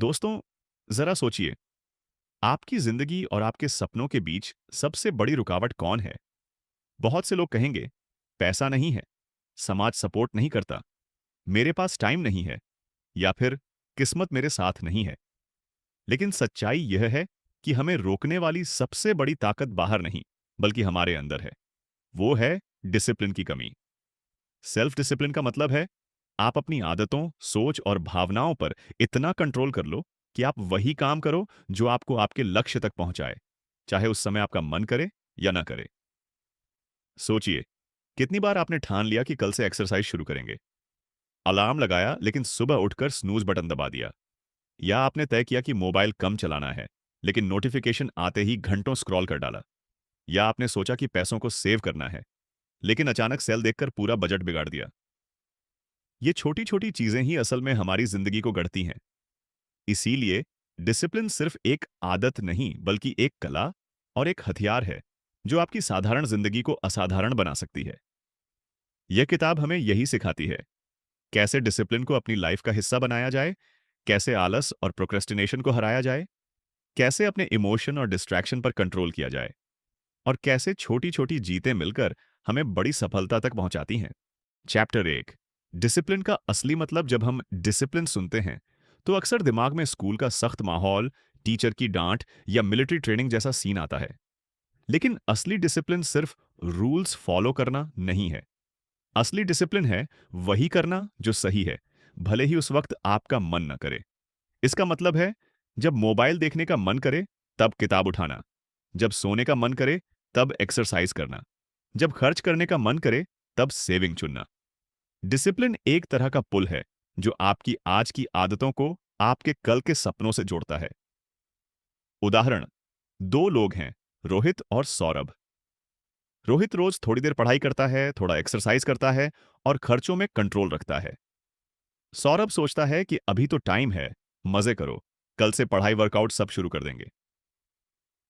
दोस्तों, जरा सोचिए, आपकी जिंदगी और आपके सपनों के बीच सबसे बड़ी रुकावट कौन है? बहुत से लोग कहेंगे, पैसा नहीं है, समाज सपोर्ट नहीं करता, मेरे पास टाइम नहीं है, या फिर किस्मत मेरे साथ नहीं है। लेकिन सच्चाई यह है कि हमें रोकने वाली सबसे बड़ी ताकत बाहर नहीं, बल्कि हमारे अंदर है। वो है डिसिप्लिन की कमी। सेल्फ डिसिप्लिन का मतलब है आप अपनी आदतों, सोच और भावनाओं पर इतना कंट्रोल कर लो कि आप वही काम करो जो आपको आपके लक्ष्य तक पहुंचाए, चाहे उस समय आपका मन करे या ना करे। सोचिए, कितनी बार आपने ठान लिया कि कल से एक्सरसाइज शुरू करेंगे, अलार्म लगाया लेकिन सुबह उठकर स्नूज बटन दबा दिया, या आपने तय किया कि मोबाइल कम चलाना है, लेकिन नोटिफिकेशन आते ही घंटों स्क्रॉल कर डाला, या आपने सोचा कि पैसों को सेव करना है, लेकिन अचानक सेल देखकर पूरा बजट बिगाड़ दिया। ये छोटी छोटी चीजें ही असल में हमारी जिंदगी को गढ़ती हैं। इसीलिए डिसिप्लिन सिर्फ एक आदत नहीं, बल्कि एक कला और एक हथियार है जो आपकी साधारण जिंदगी को असाधारण बना सकती है। यह किताब हमें यही सिखाती है, कैसे डिसिप्लिन को अपनी लाइफ का हिस्सा बनाया जाए, कैसे आलस और प्रोक्रेस्टिनेशन को हराया जाए, कैसे अपने इमोशन और डिस्ट्रैक्शन पर कंट्रोल किया जाए, और कैसे छोटी छोटी जीतें मिलकर हमें बड़ी सफलता तक पहुंचाती हैं। चैप्टर 1, डिसिप्लिन का असली मतलब। जब हम डिसिप्लिन सुनते हैं तो अक्सर दिमाग में स्कूल का सख्त माहौल, टीचर की डांट या मिलिट्री ट्रेनिंग जैसा सीन आता है। लेकिन असली डिसिप्लिन सिर्फ रूल्स फॉलो करना नहीं है। असली डिसिप्लिन है वही करना जो सही है, भले ही उस वक्त आपका मन न करे। इसका मतलब है, जब मोबाइल देखने का मन करे तब किताब उठाना, जब सोने का मन करे तब एक्सरसाइज करना, जब खर्च करने का मन करे तब सेविंग चुनना। डिसिप्लिन एक तरह का पुल है जो आपकी आज की आदतों को आपके कल के सपनों से जोड़ता है। उदाहरण, दो लोग हैं, रोहित और सौरभ। रोहित रोज थोड़ी देर पढ़ाई करता है, थोड़ा एक्सरसाइज करता है और खर्चों में कंट्रोल रखता है। सौरभ सोचता है कि अभी तो टाइम है, मजे करो, कल से पढ़ाई वर्कआउट सब शुरू कर देंगे।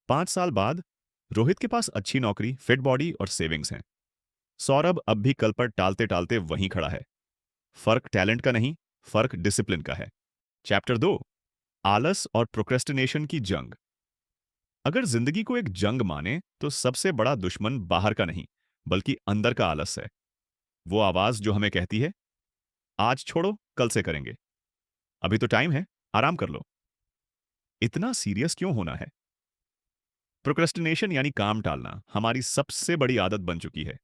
5 साल बाद रोहित के पास अच्छी नौकरी, फिट बॉडी और सेविंग्स हैं। सौरभ अब भी कल पर टालते टालते वहीं खड़ा है। फर्क टैलेंट का नहीं, फर्क डिसिप्लिन का है। चैप्टर 2, आलस और प्रोक्रेस्टिनेशन की जंग। अगर जिंदगी को एक जंग माने तो सबसे बड़ा दुश्मन बाहर का नहीं, बल्कि अंदर का आलस है। वो आवाज जो हमें कहती है, आज छोड़ो, कल से करेंगे, अभी तो टाइम है, आराम कर लो। इतना सीरियस क्यों होना है? प्रोक्रेस्टिनेशन यानी काम टालना हमारी सबसे बड़ी आदत बन चुकी है।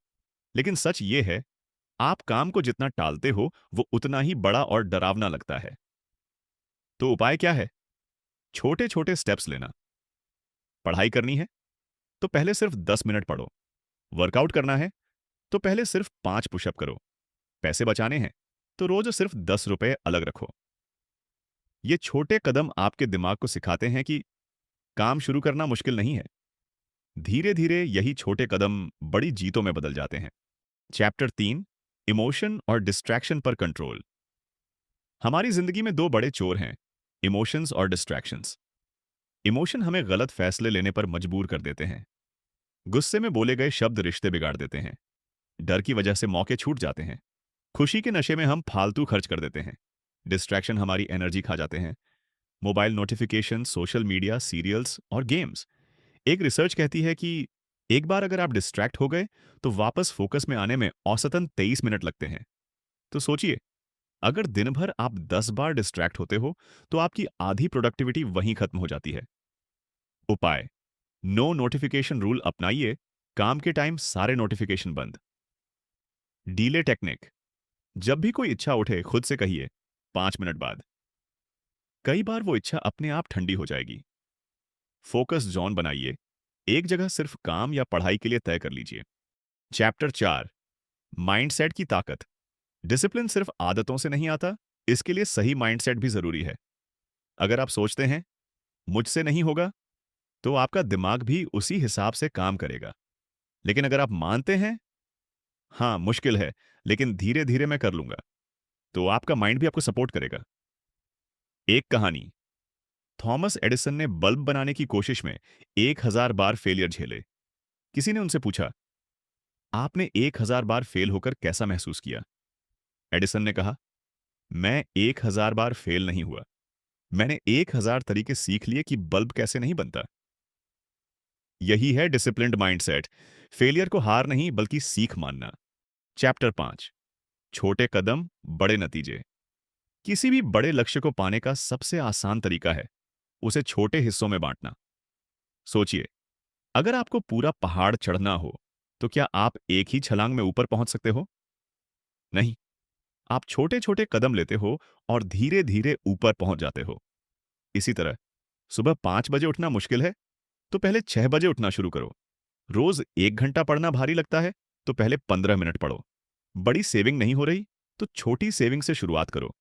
लेकिन सच ये है, आप काम को जितना टालते हो वो उतना ही बड़ा और डरावना लगता है। तो उपाय क्या है? छोटे छोटे स्टेप्स लेना। पढ़ाई करनी है तो पहले सिर्फ 10 मिनट पढ़ो। वर्कआउट करना है तो पहले सिर्फ 5 पुशअप करो। पैसे बचाने हैं तो रोज सिर्फ 10 रुपए अलग रखो। ये छोटे कदम आपके दिमाग को सिखाते हैं कि काम शुरू करना मुश्किल नहीं है। धीरे धीरे यही छोटे कदम बड़ी जीतों में बदल जाते हैं। चैप्टर 3, इमोशन और डिस्ट्रैक्शन पर कंट्रोल। हमारी जिंदगी में दो बड़े चोर हैं, इमोशंस और डिस्ट्रैक्शंस। इमोशन हमें गलत फैसले लेने पर मजबूर कर देते हैं। गुस्से में बोले गए शब्द रिश्ते बिगाड़ देते हैं। डर की वजह से मौके छूट जाते हैं। खुशी के नशे में हम फालतू खर्च कर देते हैं। डिस्ट्रैक्शन हमारी एनर्जी खा जाते हैं। Mobile notification, social media, serials और गेम्स। एक रिसर्च कहती है कि एक बार अगर आप डिस्ट्रैक्ट हो गए तो वापस फोकस में आने में औसतन 23 मिनट लगते हैं। तो सोचिए, अगर दिन भर आप 10 बार डिस्ट्रैक्ट होते हो तो आपकी आधी प्रोडक्टिविटी वहीं खत्म हो जाती है। उपाय, नो नोटिफिकेशन रूल अपनाइए। काम के टाइम सारे नोटिफिकेशन बंद। डीले टेक्निक, जब भी कोई इच्छा उठे खुद से कहिए 5 मिनट बाद। कई बार वो इच्छा अपने आप ठंडी हो जाएगी। फोकस जोन बनाइए, एक जगह सिर्फ काम या पढ़ाई के लिए तय कर लीजिए। चैप्टर 4, माइंडसेट की ताकत। डिसिप्लिन सिर्फ आदतों से नहीं आता, इसके लिए सही माइंडसेट भी जरूरी है। अगर आप सोचते हैं मुझसे नहीं होगा, तो आपका दिमाग भी उसी हिसाब से काम करेगा। लेकिन अगर आप मानते हैं हाँ मुश्किल है, लेकिन धीरे धीरे मैं कर लूंगा, तो आपका माइंड भी आपको सपोर्ट करेगा। एक कहानी, थॉमस एडिसन ने बल्ब बनाने की कोशिश में 1000 बार फेलियर झेले। किसी ने उनसे पूछा, आपने 1000 बार फेल होकर कैसा महसूस किया? एडिसन ने कहा, मैं 1000 बार फेल नहीं हुआ, मैंने 1000 तरीके सीख लिए कि बल्ब कैसे नहीं बनता। यही है डिसिप्लिन्ड माइंडसेट। फेलियर को हार नहीं बल्कि सीख मानना। चैप्टर 5। छोटे कदम, बड़े नतीजे। किसी भी बड़े लक्ष्य को पाने का सबसे आसान तरीका है उसे छोटे हिस्सों में बांटना। सोचिए, अगर आपको पूरा पहाड़ चढ़ना हो, तो क्या आप एक ही छलांग में ऊपर पहुंच सकते हो? नहीं। आप छोटे-छोटे कदम लेते हो और धीरे-धीरे ऊपर पहुंच जाते हो। इसी तरह, सुबह 5 बजे उठना मुश्किल है, तो पहले 6 बजे उठना शुरू करो। रोज 1 घंटा पढ़ना भारी लगता है, तो पहले 15 मिनट पढ़ो। बड़ी सेविंग नहीं हो रही, तो छोटी सेविंग से शुरुआत करो।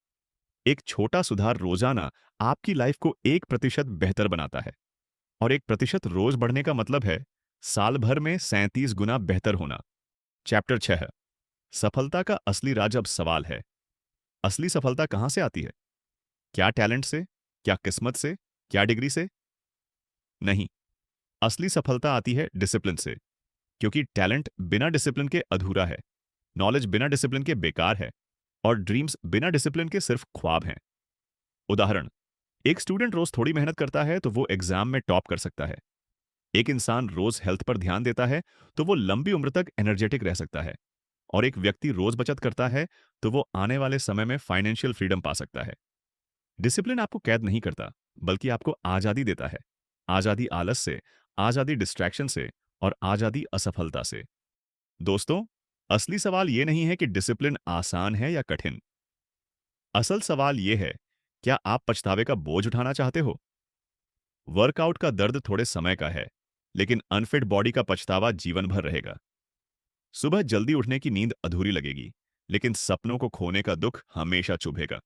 एक छोटा सुधार रोजाना आपकी लाइफ को 1% बेहतर बनाता है। और 1% रोज बढ़ने का मतलब है साल भर में 37 गुना बेहतर होना। चैप्टर 6। सफलता का असली राज। अब सवाल है, असली सफलता कहां से आती है? क्या टैलेंट से? क्या किस्मत से? क्या डिग्री से? नहीं। असली सफलता आती है डिसिप्लिन से। क्योंकि टैलेंट बिना डिसिप्लिन के अधूरा है, नॉलेज बिना डिसिप्लिन के बेकार है, और ड्रीम्स बिना डिसिप्लिन के सिर्फ ख्वाब हैं। उदाहरण, एक स्टूडेंट रोज थोड़ी मेहनत करता है तो वो एग्जाम में टॉप कर सकता है। एक इंसान रोज हेल्थ पर ध्यान देता है तो वो लंबी उम्र तक एनर्जेटिक रह सकता है। और एक व्यक्ति रोज बचत करता है तो वो आने वाले समय में फाइनेंशियल फ्रीडम पा सकता है। डिसिप्लिन आपको कैद नहीं करता, बल्कि आपको आजादी देता है। आजादी आलस से, आजादी डिस्ट्रैक्शन से, और आजादी असफलता से। दोस्तों, असली सवाल ये नहीं है कि डिसिप्लिन आसान है या कठिन। असल सवाल ये है, क्या आप पछतावे का बोझ उठाना चाहते हो? वर्कआउट का दर्द थोड़े समय का है, लेकिन अनफिट बॉडी का पछतावा जीवन भर रहेगा। सुबह जल्दी उठने की नींद अधूरी लगेगी, लेकिन सपनों को खोने का दुख हमेशा चुभेगा।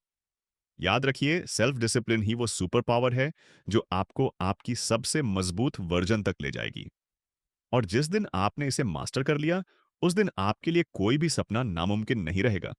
याद रखिए, सेल्फ डिसिप्लिन ही वो सुपर पावर है जो आपको आपकी सबसे मजबूत वर्जन तक ले जाएगी। और जिस दिन आपने इसे मास्टर कर लिया, उस दिन आपके लिए कोई भी सपना नामुमकिन नहीं रहेगा।